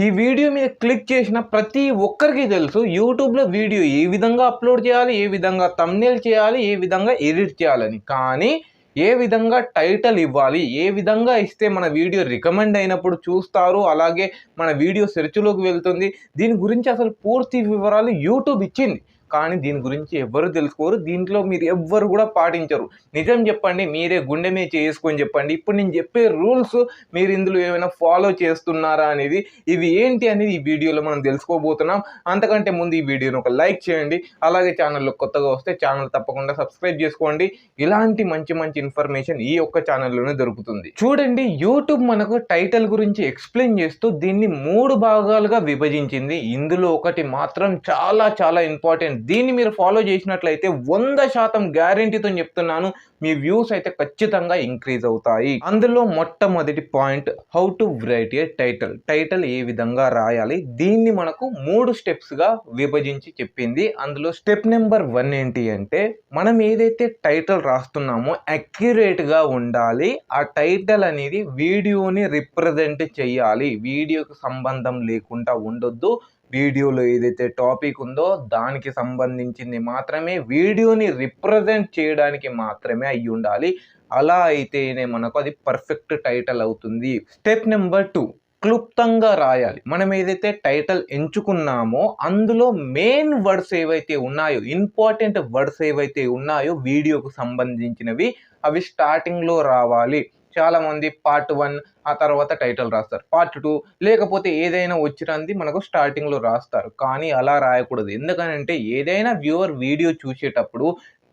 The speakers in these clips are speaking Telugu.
ఈ వీడియో మీద క్లిక్ చేసిన ప్రతి ఒక్కరికి తెలుసు యూట్యూబ్లో వీడియో ఏ విధంగా అప్లోడ్ చేయాలి, ఏ విధంగా థంబ్నెయిల్ చేయాలి, ఏ విధంగా ఎడిట్ చేయాలని. కానీ ఏ విధంగా టైటిల్ ఇవ్వాలి, ఏ విధంగా ఇస్తే మన వీడియో రికమెండ్ అయినప్పుడు చూస్తారు, అలాగే మన వీడియో సెర్చ్లోకి వెళ్తుంది, దీని గురించి అసలు పూర్తి వివరాలు యూట్యూబ్ ఇచ్చింది. కానీ దీని గురించి ఎవ్వరు తెలుసుకోరు, దీంట్లో మీరు ఎవ్వరు కూడా పాటించరు. నిజం చెప్పండి, మీరే గుండె మీద చేసుకొని చెప్పండి, ఇప్పుడు నేను చెప్పే రూల్స్ మీరు ఇందులో ఏమైనా ఫాలో చేస్తున్నారా అనేది, ఇవి ఏంటి అనేది ఈ వీడియోలో మనం తెలుసుకోబోతున్నాం. అంతకంటే ముందు ఈ వీడియోని ఒక లైక్ చేయండి, అలాగే ఛానల్లో కొత్తగా వస్తే ఛానల్ తప్పకుండా సబ్స్క్రైబ్ చేసుకోండి. ఇలాంటి మంచి మంచి ఇన్ఫర్మేషన్ ఈ ఒక్క ఛానల్లోనే దొరుకుతుంది. చూడండి, యూట్యూబ్ మనకు టైటిల్ గురించి ఎక్స్ప్లెయిన్ చేస్తూ దీన్ని 3 భాగాలుగా విభజించింది. ఇందులో ఒకటి మాత్రం చాలా చాలా ఇంపార్టెంట్. దీన్ని మీరు ఫాలో చేసినట్లయితే 100% గ్యారెంటీతో చెప్తున్నాను, మీ వ్యూస్ అయితే ఖచ్చితంగా ఇంక్రీజ్ అవుతాయి. అందులో మొట్టమొదటి point, how to write a title ఏ విధంగా రాయాలి. దీన్ని మనకు 3 స్టెప్స్ గా విభజించి చెప్పింది. అందులో స్టెప్ నెంబర్ 1 ఏంటి అంటే, మనం ఏదైతే టైటిల్ రాస్తున్నామో అక్యురేట్ గా ఉండాలి. ఆ టైటిల్ అనేది వీడియోని రిప్రజెంట్ చేయాలి, వీడియోకి సంబంధం లేకుండా ఉండొద్దు. వీడియోలో ఏదైతే టాపిక్ ఉందో దానికి సంబంధించింది మాత్రమే, వీడియోని రిప్రజెంట్ చేయడానికి మాత్రమే అయి ఉండాలి. అలా అయితేనే మనకు అది పర్ఫెక్ట్ టైటిల్ అవుతుంది. స్టెప్ నెంబర్ 2, క్లుప్తంగా రాయాలి. మనం ఏదైతే టైటిల్ ఎంచుకున్నామో అందులో మెయిన్ వర్డ్స్ ఏవైతే ఉన్నాయో, ఇంపార్టెంట్ వర్డ్స్ ఏవైతే ఉన్నాయో వీడియోకు సంబంధించినవి, అవి స్టార్టింగ్లో రావాలి. చాలా మంది పార్ట్ 1 ఆ తర్వాత టైటిల్ రాస్తారు, పార్ట్ 2 లేకపోతే ఏదైనా వచ్చినంది మనకు స్టార్టింగ్లో రాస్తారు. కానీ అలా రాయకూడదు. ఎందుకనంటే ఏదైనా వ్యూవర్ వీడియో చూసేటప్పుడు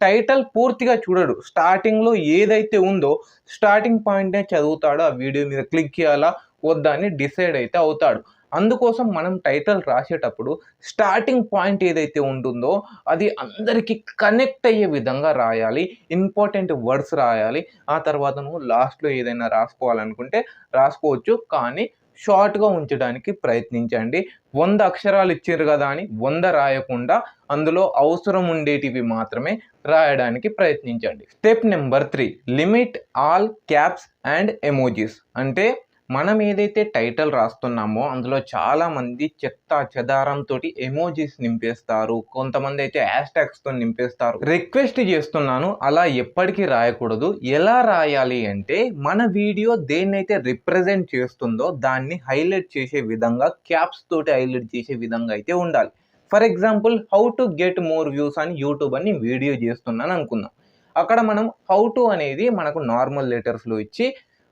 టైటిల్ పూర్తిగా చూడడు, స్టార్టింగ్లో ఏదైతే ఉందో స్టార్టింగ్ పాయింట్నే చదువుతాడు. ఆ వీడియో మీద క్లిక్ చేయాలా వద్దా అని డిసైడ్ అయితే అవుతాడు. అందుకోసం మనం టైటిల్ రాసేటప్పుడు స్టార్టింగ్ పాయింట్ ఏదైతే ఉంటుందో అది అందరికీ కనెక్ట్ అయ్యే విధంగా రాయాలి, ఇంపార్టెంట్ వర్డ్స్ రాయాలి. ఆ తర్వాత నువ్వు లాస్ట్లో ఏదైనా రాసుకోవాలనుకుంటే రాసుకోవచ్చు, కానీ షార్ట్గా ఉంచడానికి ప్రయత్నించండి. 100 అక్షరాలు ఇచ్చారు కదా అని 100 రాయకుండా అందులో అవసరం ఉండేటివి మాత్రమే రాయడానికి ప్రయత్నించండి. Step number 3, limit all caps and emojis. అంటే మనం ఏదైతే టైటిల్ రాస్తున్నామో అందులో చాలా మంది చెత్త చెదారంతో ఎమోజీస్ నింపేస్తారు, కొంతమంది అయితే హ్యాష్ట్యాగ్స్తో నింపేస్తారు. రిక్వెస్ట్ చేస్తున్నాను, అలా ఎప్పటికీ రాయకూడదు. ఎలా రాయాలి అంటే, మన వీడియో దేన్నైతే రిప్రజెంట్ చేస్తుందో దాన్ని హైలైట్ చేసే విధంగా, క్యాప్స్ తోటి హైలైట్ చేసే విధంగా అయితే ఉండాలి. For example, how to get more views అని యూట్యూబ్ అని వీడియో చేస్తున్నాను అనుకుందాం. అక్కడ మనం హౌ టు అనేది మనకు నార్మల్ లెటర్స్లో ఇచ్చి,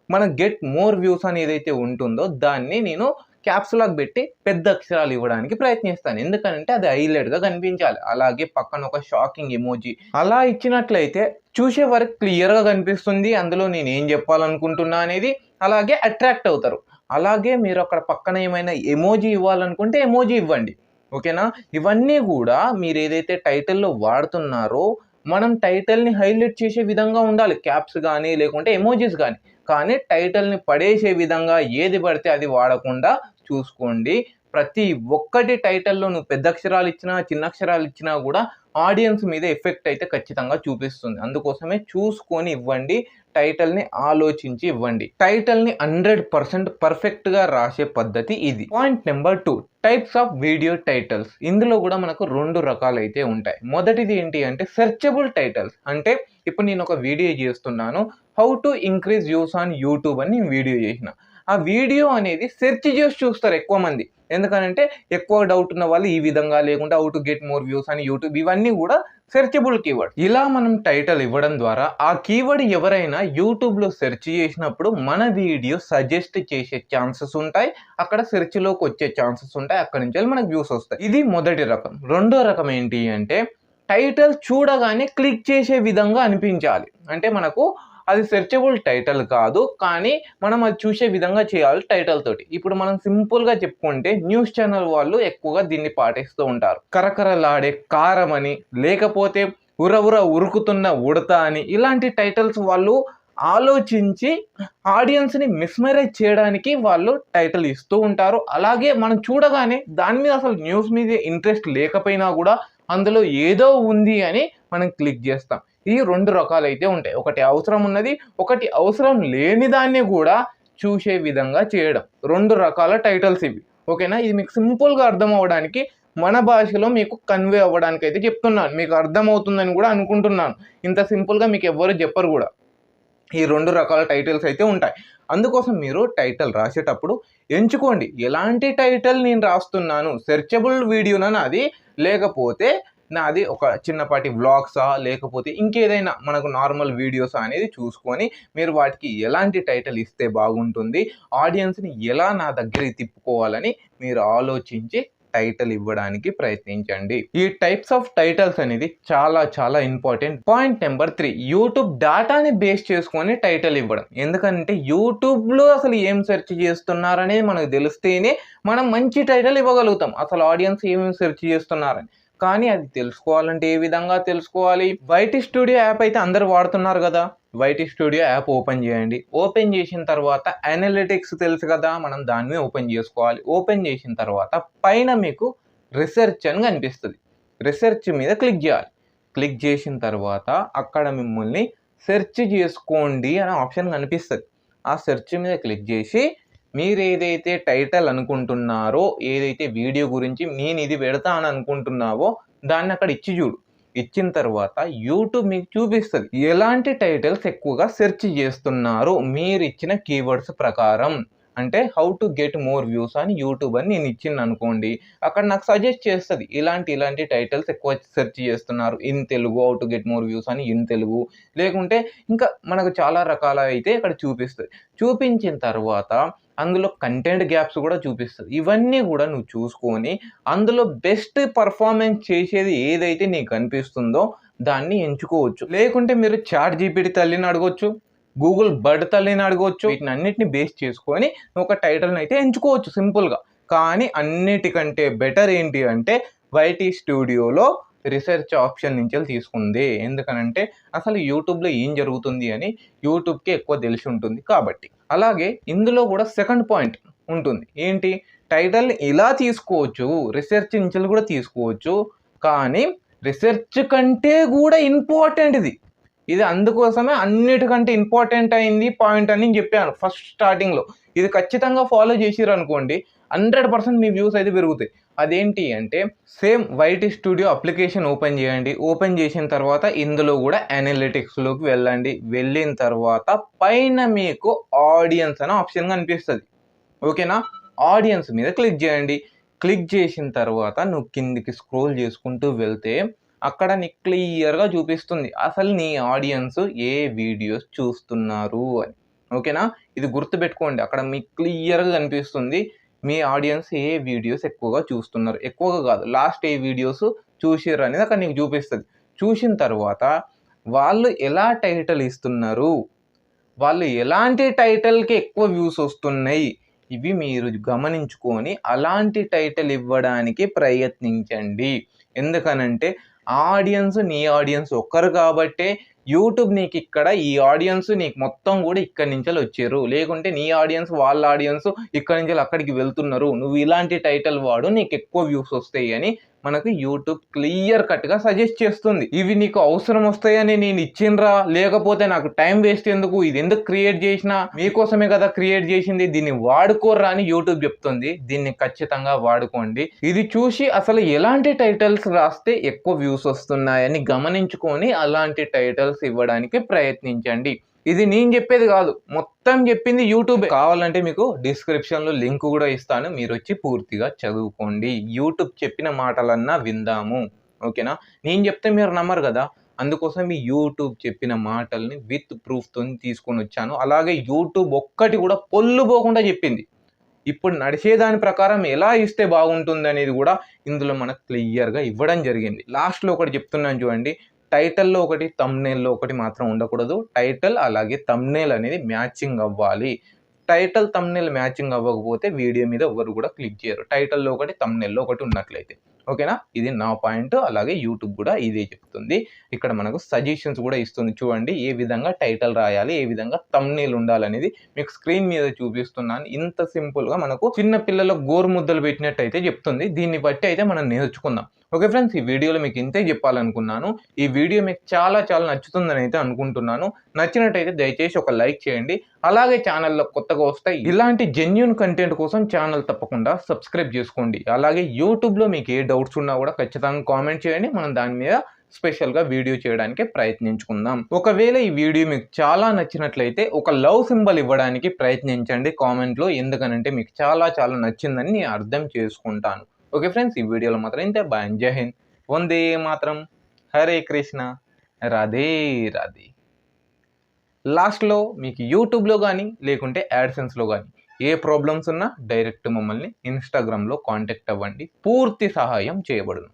మన గెట్ మోర్ వ్యూస్ అని ఏదైతే ఉంటుందో దాన్ని నేను క్యాప్స్ లాక్ పెట్టి పెద్ద అక్షరాలు ఇవ్వడానికి ప్రయత్నిస్తాను. ఎందుకంటే అది హైలైట్గా కనిపించాలి. అలాగే పక్కన ఒక షాకింగ్ ఎమోజీ అలా ఇచ్చినట్లయితే చూసే వరకు క్లియర్గా కనిపిస్తుంది అందులో నేను ఏం చెప్పాలనుకుంటున్నా అనేది, అలాగే అట్రాక్ట్ అవుతారు. అలాగే మీరు అక్కడ పక్కన ఏమైనా ఎమోజీ ఇవ్వాలనుకుంటే ఎమోజీ ఇవ్వండి, ఓకేనా. ఇవన్నీ కూడా మీరు ఏదైతే టైటిల్లో వాడుతున్నారో మనం టైటిల్ని హైలైట్ చేసే విధంగా ఉండాలి, క్యాప్స్ కానీ లేకుంటే ఎమోజీస్ కానీ. కానీ టైటిల్ని పడేసే విధంగా ఏది పడితే అది వాడకుండా చూసుకోండి. ప్రతి ఒక్కటి టైటిల్లో నువ్వు పెద్ద అక్షరాలు ఇచ్చినా చిన్న అక్షరాలు ఇచ్చినా కూడా ఆడియన్స్ మీద ఎఫెక్ట్ అయితే ఖచ్చితంగా చూపిస్తుంది. అందుకోసమే చూసుకొని ఇవ్వండి, టైటిల్ని ఆలోచించి ఇవ్వండి. టైటిల్ని 100% పర్ఫెక్ట్గా రాసే పద్ధతి ఇది. Point number 2, types of video titles. ఇందులో కూడా మనకు 2 రకాలు అయితే ఉంటాయి. మొదటిది ఏంటి అంటే సెర్చబుల్ టైటిల్స్. అంటే ఇప్పుడు నేను ఒక వీడియో చేస్తున్నాను, how to increase views on YouTube అని నేను వీడియో చేసిన. ఆ వీడియో అనేది సెర్చ్ చేసి చూస్తారు ఎక్కువ మంది. ఎందుకనంటే ఎక్కువ డౌట్ ఉన్న వాళ్ళు ఈ విధంగా, లేకుంటే how to get more views అని యూట్యూబ్, ఇవన్నీ కూడా సెర్చబుల్ కీవర్డ్. ఇలా మనం టైటిల్ ఇవ్వడం ద్వారా ఆ కీవర్డ్ ఎవరైనా యూట్యూబ్లో సెర్చ్ చేసినప్పుడు మన వీడియో సజెస్ట్ చేసే ఛాన్సెస్ ఉంటాయి, అక్కడ సెర్చ్లోకి వచ్చే ఛాన్సెస్ ఉంటాయి, అక్కడి నుంచి మనకు వ్యూస్ వస్తాయి. ఇది మొదటి రకం. రెండో రకం ఏంటి అంటే, టైటిల్ చూడగానే క్లిక్ చేసే విధంగా అనిపించాలి. అంటే మనకు అది సెర్చబుల్ టైటిల్ కాదు, కానీ మనం అది చూసే విధంగా చేయాలి టైటిల్ తోటి. ఇప్పుడు మనం సింపుల్గా చెప్పుకుంటే న్యూస్ ఛానల్ వాళ్ళు ఎక్కువగా దీన్ని పాటిస్తూ ఉంటారు. కరకరలాడే కారం అని, లేకపోతే ఉర ఉరుకుతున్న ఉడత అని, ఇలాంటి టైటిల్స్ వాళ్ళు ఆలోచించి ఆడియన్స్ని మిస్మరైజ్ చేయడానికి వాళ్ళు టైటిల్ ఇస్తూ ఉంటారు. అలాగే మనం చూడగానే దాని మీద అసలు న్యూస్ మీద ఇంట్రెస్ట్ లేకపోయినా కూడా అందులో ఏదో ఉంది అని మనం క్లిక్ చేస్తాం. ఈ 2 రకాలైతే ఉంటాయి. ఒకటి అవసరం ఉన్నది, ఒకటి అవసరం లేని దాన్ని కూడా చూసే విధంగా చేయడం. 2 రకాల టైటిల్స్ ఇవి. ఓకేనా? ఇది మీకు సింపుల్‌గా అర్థం అవ్వడానికి మన భాషలో మీకు కన్వే అవ్వడానికి అయితే చెప్తున్నాను. మీకు అర్థమవుతుందని కూడా అనుకుంటున్నాను. ఇంత సింపుల్‌గా మీకు ఎవ్వరు చెప్పరు కూడా. ఈ 2 రకాల టైటిల్స్ అయితే ఉంటాయి. అందుకోసం మీరు టైటిల్ రాసేటప్పుడు ఎంచుకోండి. ఎలాంటి టైటిల్ నేను రాస్తున్నాను? సెర్చబుల్ వీడియోనా నాది? లేకపోతే నాది ఒక చిన్నపాటి వ్లాగ్సా? లేకపోతే ఇంకేదైనా మనకు నార్మల్ వీడియోసా అనేది చూసుకొని మీరు వాటికి ఎలాంటి టైటిల్ ఇస్తే బాగుంటుంది? ఆడియన్స్‌ని ఎలా నా దగ్గరికి తిప్పుకోవాలని మీరు ఆలోచించి టైటిల్ ఇవ్వడానికి ప్రయత్నించండి. ఈ టైప్స్ ఆఫ్ టైటిల్స్ అనేది చాలా ఇంపార్టెంట్. పాయింట్ నెంబర్ 3, యూట్యూబ్ డేటాని బేస్ చేసుకొని టైటిల్ ఇవ్వడం. ఎందుకంటే యూట్యూబ్‌లో అసలు ఏం సెర్చ్ చేస్తున్నారనేది మనకు తెలిస్తేనే మనం మంచి టైటిల్ ఇవ్వగలుగుతాం. అసలు ఆడియన్స్ ఏమేమి సెర్చ్ చేస్తున్నారని. కానీ అది తెలుసుకోవాలంటే ఏ విధంగా తెలుసుకోవాలి? వైటీ స్టూడియో యాప్ అయితే అందరూ వాడుతున్నారు కదా! వైటీ స్టూడియో యాప్ ఓపెన్ చేయండి. ఓపెన్ చేసిన తర్వాత అనలిటిక్స్ తెలుసు కదా! మనం దాన్ని ఓపెన్ చేసుకోవాలి. ఓపెన్ చేసిన తర్వాత పైన మీకు రిసెర్చ్ అని కనిపిస్తది. రిసెర్చ్ మీద క్లిక్ చేయాలి. క్లిక్ చేసిన తర్వాత అక్కడ మిమ్మల్ని సెర్చ్ చేసుకోండి అనే ఆప్షన్ కనిపిస్తది. ఆ సెర్చ్ మీద క్లిక్ చేసి మీరేదైతే టైటిల్ అనుకుంటున్నారో, ఏదైతే వీడియో గురించి నేనిది పెడతా అని అనుకుంటున్నావో దాన్ని అక్కడ ఇచ్చి చూడు. ఇచ్చిన తర్వాత యూట్యూబ్ మీకు చూపిస్తది. ఎలాంటి టైటిల్స్ ఎక్కువగా సెర్చ్ చేస్తున్నారు మీరిచ్చిన కీవర్డ్స్ ప్రకారం. అంటే how to get more views అని యూట్యూబ్ అని నేను ఇచ్చిందనుకోండి, అక్కడ నాకు సజెస్ట్ చేస్తది. ఇలాంటి టైటిల్స్ ఎక్కువ సెర్చ్ చేస్తున్నారు. In Telugu how to get more views అని ఇన్ తెలుగు. లేకుంటే ఇంకా మనకు చాలా రకాలైతే ఇక్కడ చూపిస్తది. చూపించిన తర్వాత అందులో కంటెంట్ గ్యాప్స్ కూడా చూపిస్తది. ఇవన్నీ కూడా నువ్వు చూసుకొని అందులో బెస్ట్ పెర్ఫార్మన్స్ చేసేది ఏదైతే నీకు అనిపిస్తుందో దాన్ని ఎంచుకోవచ్చు. లేకుంటే మీరు చాట్ జీపీటీ తల్లిని అడగొచ్చు. గూగుల్ బర్డ్ తల్లిని అడగొచ్చు. వీటినన్నిటిని బేస్ చేసుకొని ఒక టైటిల్‌ని అయితే ఎంచుకోవచ్చు సింపుల్‌గా. కానీ అన్నిటికంటే బెటర్ ఏంటి అంటే వైటీ స్టూడియోలో రిసెర్చ్ ఆప్షన్ నుంచెల్లి తీసుకుంది. ఎందుకనంటే అసలు యూట్యూబ్‌లో ఏం జరుగుతుంది అని యూట్యూబ్‌కి ఎక్కువ తెలిసి ఉంటుంది కాబట్టి. అలాగే ఇందులో కూడా సెకండ్ పాయింట్ ఉంటుంది. ఏంటి? టైటిల్‌ని ఇలా తీసుకోవచ్చు. రిసెర్చ్ నుంచెల్లి కూడా తీసుకోవచ్చు. కానీ రిసెర్చ్ కంటే కూడా ఇంపార్టెంట్ ఇది. ఇది అందుకోసమే అన్నిటికంటే ఇంపార్టెంట్ అయింది పాయింట్ అని నేను చెప్పాను ఫస్ట్ స్టార్టింగ్‌లో. ఇది ఖచ్చితంగా ఫాలో చేసిర్రనుకోండి 100% మీ వ్యూస్ అయితే పెరుగుతాయి. అదేంటి అంటే same YT studio application open చేయండి. ఓపెన్ చేసిన తర్వాత ఇందులో కూడా అనలిటిక్స్‌లోకి వెళ్ళండి. వెళ్ళిన తర్వాత పైన మీకు ఆడియన్స్ అనే ఆప్షన్ కనిపిస్తది. ఓకేనా? ఆడియన్స్ మీద క్లిక్ చేయండి. క్లిక్ చేసిన తర్వాత నువ్వు కిందికి స్క్రోల్ చేసుకుంటూ వెళ్తే అక్కడ నీకు క్లియర్‌గా చూపిస్తుంది. అసలు నీ ఆడియన్స్ ఏ వీడియోస్ చూస్తున్నారు అని. ఓకేనా? ఇది గుర్తుపెట్టుకోండి. అక్కడ మీకు క్లియర్‌గా కనిపిస్తుంది. మీ ఆడియన్స్ ఏ వీడియోస్ ఎక్కువగా చూస్తున్నారు. ఎక్కువగా కాదు. లాస్ట్ ఏ వీడియోస్ చూసిర్రు అనేది అక్కడ నీకు చూపిస్తది. చూసిన తర్వాత వాళ్ళు ఎలా టైటిల్ ఇస్తున్నారు? వాళ్ళు ఎలాంటి టైటిల్‌కి ఎక్కువ వ్యూస్ వస్తున్నాయి? ఇవి మీరు గమనించుకొని అలాంటి టైటిల్ ఇవ్వడానికి ప్రయత్నించండి. ఎందుకనంటే నీ ఆడియన్స్ ఒక్కరు కాబట్టే యూట్యూబ్ నీకిక్కడ ఈ ఆడియన్స్ నీకు మొత్తం కూడా ఇక్కడి నుంచెల్లి వచ్చిర్రు. లేకుంటే నీ ఆడియన్స్ వాళ్ళ ఆడియన్స్ ఇక్కడి నుంచెల్లి అక్కడికి వెళ్తున్నారు. నువ్వు ఇలాంటి టైటిల్ వాడు నీకు ఎక్కువ వ్యూస్ వస్తాయి అని మనకు యూట్యూబ్ క్లియర్ కట్‌గా సజెస్ట్ చేస్తుంది. ఇవి నీకు అవసరం వస్తాయని నేను ఇచ్చిండ్రా, లేకపోతే నాకు టైం వేస్ట్ ఎందుకు? ఇది ఎందుకు క్రియేట్ చేసినా? మీకోసమే కదా క్రియేట్ చేసింది. దీన్ని వాడుకోర్రా అని యూట్యూబ్ చెప్తుంది. దీన్ని ఖచ్చితంగా వాడుకోండి. ఇది చూసి అసలు ఎలాంటి టైటిల్స్ రాస్తే ఎక్కువ వ్యూస్ వస్తున్నాయని గమనించుకొని అలాంటి టైటిల్స్ ఇవ్వడానికి ప్రయత్నించండి. ఇది నేను చెప్పేది కాదు. మొత్తం చెప్పింది యూట్యూబే. కావాలంటే మీకు డిస్క్రిప్షన్‌లో లింక్ కూడా ఇస్తాను. మీరొచ్చి పూర్తిగా చదువుకోండి. యూట్యూబ్ చెప్పిన మాటలన్నా విందాము. ఓకేనా? నేను చెప్తే మీరు నమ్మరు కదా! అందుకోసం ఈ యూట్యూబ్ చెప్పిన మాటల్ని విత్ ప్రూఫ్‌తోని తీసుకొనొచ్చాను. అలాగే యూట్యూబ్ ఒక్కటి కూడా పొల్లు పోకుండా చెప్పింది. ఇప్పుడు నడిచేదాని ప్రకారం ఎలా ఇస్తే బాగుంటుందనేది కూడా ఇందులో మనకు క్లియర్‌గా ఇవ్వడం జరిగింది. లాస్ట్‌లో ఒకటి చెప్తున్నాను చూడండి. టైటిల్‌లో ఒకటి, థంబ్‌నెయిల్‌లో ఒకటి మాత్రం ఉండకూడదు. టైటిల్ అలాగే థంబ్‌నెయిల్ అనేది మ్యాచింగ్ అవ్వాలి. టైటిల్, థంబ్‌నెయిల్ మ్యాచింగ్ అవ్వకపోతే వీడియో మీద ఎవ్వరు కూడా క్లిక్ చేయరు. టైటిల్‌లో ఒకటి, థంబ్‌నెయిల్‌లో ఒకటి ఉన్నట్లయితే. ఓకేనా? ఇది నా పాయింట్. అలాగే యూట్యూబ్ కూడా ఇదే చెప్తుంది. ఇక్కడ మనకు సజెషన్స్ కూడా ఇస్తుంది. చూడండి ఏ విధంగా టైటిల్ రాయాలి, ఏ విధంగా థంబ్‌నెయిల్ ఉండాలనేది మీకు స్క్రీన్ మీద చూపిస్తున్నాను. ఇంత సింపుల్‌గా మనకు చిన్న పిల్లలకు గోరుముద్దలు పెట్టినట్టయితే చెప్తుంది. దీన్ని బట్టి అయితే మనం నేర్చుకుందాం. ఓకే ఫ్రెండ్స్, ఈ వీడియోలో మీకు ఇంతే చెప్పాలనుకున్నాను. ఈ వీడియో మీకు చాలా నచ్చుతుందని అయితే అనుకుంటున్నాను. నచ్చినట్టయితే దయచేసి ఒక లైక్ చేయండి. అలాగే ఛానల్లో కొత్తగా వస్తాయి ఇలాంటి జెన్యూన్ కంటెంట్ కోసం ఛానల్ తప్పకుండా సబ్స్క్రైబ్ చేసుకోండి. అలాగే యూట్యూబ్లో మీకు ఏ డౌట్స్ ఉన్నా కూడా ఖచ్చితంగా కామెంట్ చేయండి. మనం దాని మీద స్పెషల్గా వీడియో చేయడానికి ప్రయత్నించుకుందాం. ఒకవేళ ఈ వీడియో మీకు చాలా నచ్చినట్లయితే ఒక లవ్ సింబల్ ఇవ్వడానికి ప్రయత్నించండి కామెంట్లో. ఎందుకనంటే మీకు చాలా నచ్చిందని నేను అర్థం చేసుకుంటాను. ఓకే ఫ్రెండ్స్, ఈ వీడియోలో మాత్రం ఇంతే. బాయ్, జై హింద్, వందే మాత్రం, హరే కృష్ణ, రాధే రాధే. లాస్ట్లో మీకు యూట్యూబ్లో కానీ లేకుంటే యాడ్సెన్స్లో కానీ ఏ ప్రాబ్లమ్స్ ఉన్నా డైరెక్ట్ మమ్మల్ని ఇన్స్టాగ్రామ్లో కాంటాక్ట్ అవ్వండి. పూర్తి సహాయం చేయబడును.